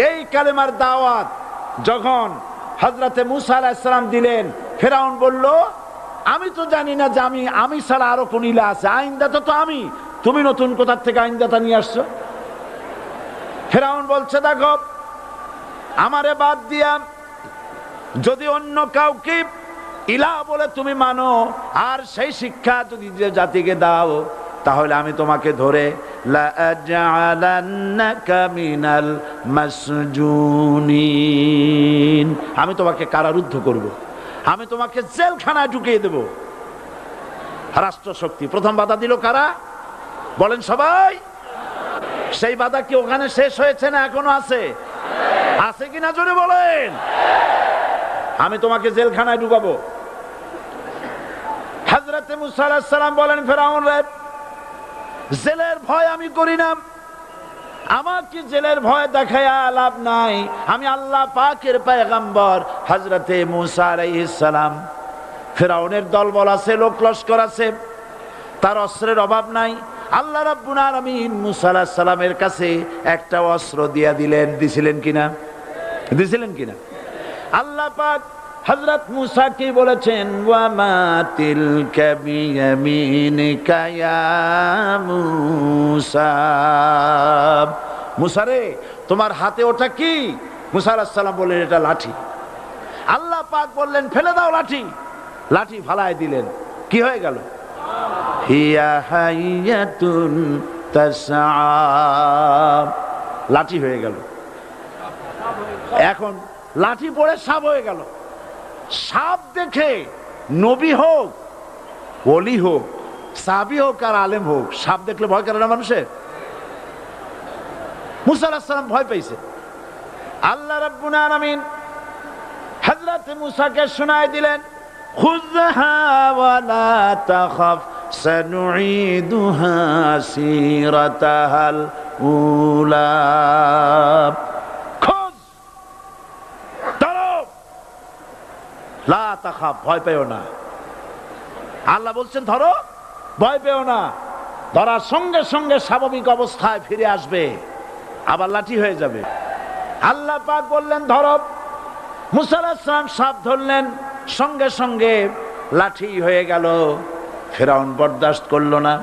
এই কালেমার দাওয়াত যখন হযরতে মুসা আলাইহিস সালাম দিলেন, ফেরাউন বলল, আমি তো জানি না যে আমি ছাড়া আরো কোন ইলা আছে, আইনদাতা তো আমি, তুমি নতুন কোথা থেকে আইনদাতা নিয়ে আসছো? ফেরাউন বলছে, দেখো আমারে বাদ দিয়া যদি অন্য কাউকে ইলাহ বলে তুমি মানো আর সেই শিক্ষা যদি যে জাতিকে দাও, তাহলে আমি তোমাকে ধরে লাআজআলান্নাকা মিনাল মাসজুনিন, আমি তোমাকে কারারুদ্ধ করব, আমি তোমাকে জেলখানায় ঢুকিয়ে দেব। রাষ্ট্রশক্তি প্রথম বাধা দিল কারা? বলেন সবাই। সেই বাধা কি ওখানে শেষ হয়েছে না এখনো আছে? আছে কিনা জোরে বলেন। আমি তোমাকে জেলখানায় ঢুকাবো। হযরতে মুসা আলাইহিস সালাম বলেন, ফেরাউন রে, জেলের ভয় আমি করি না, আমাকে জেলের ভয় দেখায়া লাভ নাই, আমি আল্লাহ পাকের পয়গম্বর হযরতে মুসা আলাইহিস সালাম। ফেরাউনের দলবল আছে, লোক লস্কর আছে, তার অস্ত্রের অভাব নাই। আল্লাহ রাব্বুল আলামিন মুসা আলাইহিস সালামের কাছে একটা অস্ত্র দিয়া দিলেন। দিছিলেন কিনা? দিছিলেন কিনা? আল্লাহ পাক হযরত মুসা কি বলেছেন, ওয়া মা তিলকা বিয়ামিনিকা ইয়া মুসা, মুসা রে তোমার হাতে ওটা কি? মুসা আলাইহিস সালাম বললেন, এটা লাঠি। আল্লাহ পাক বললেন, ফেলে দাও লাঠি। লাঠি ফালায় দিলেন, কি হয়ে গেল? হিয়া হাইয়াতুন তাসআ, লাঠি হয়ে গেল। এখন লাঠি পড়ে সাপ হয়ে গেল। সাপ দেখে নবী হোক, ওলি হোক, সাহাবী হোক আর আলেম হোক, সাপ দেখলে ভয় করে না মানুষের? মুসা আলাইহিস সালাম ভয় পেয়েছে। আল্লাহ রাব্বুল আলামিন হযরত মুসাকে শোনায় দিলেন, খুযহা ওয়া লা তাখাফ সানুঈদুহা সিরাতাহাল উলা, লা তাখাফ, ভয় পেও না। আল্লাহ বলছেন ধরো, ভয় পেও না। ধরার সঙ্গে সঙ্গে স্বাভাবিক অবস্থায় ফিরে আসবে, আবার লাঠি হয়ে যাবে। আল্লাহ পাক বললেন ধরো। মুসা আলাইহিস সালাম সাপ ধরলেন, সঙ্গে সঙ্গে লাঠি হয়ে গেল। ফেরাউন বরদাস্ত করলো না।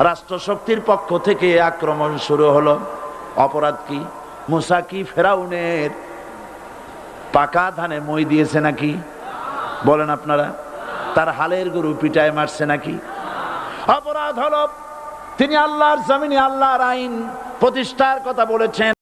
রাষ্ট্রশক্তির পক্ষ থেকে আক্রমণ শুরু হলো। অপরাধ কি? মুসা কি ফেরাউনের পাকা ধানে মই দিয়েছে নাকি? বলেন আপনারা। তার হালের গরু পিটায় মারছে নাকি? অপরাধ হলো তিনি আল্লাহর জমিনে আল্লাহর আইন প্রতিষ্ঠার কথা বলেছেন।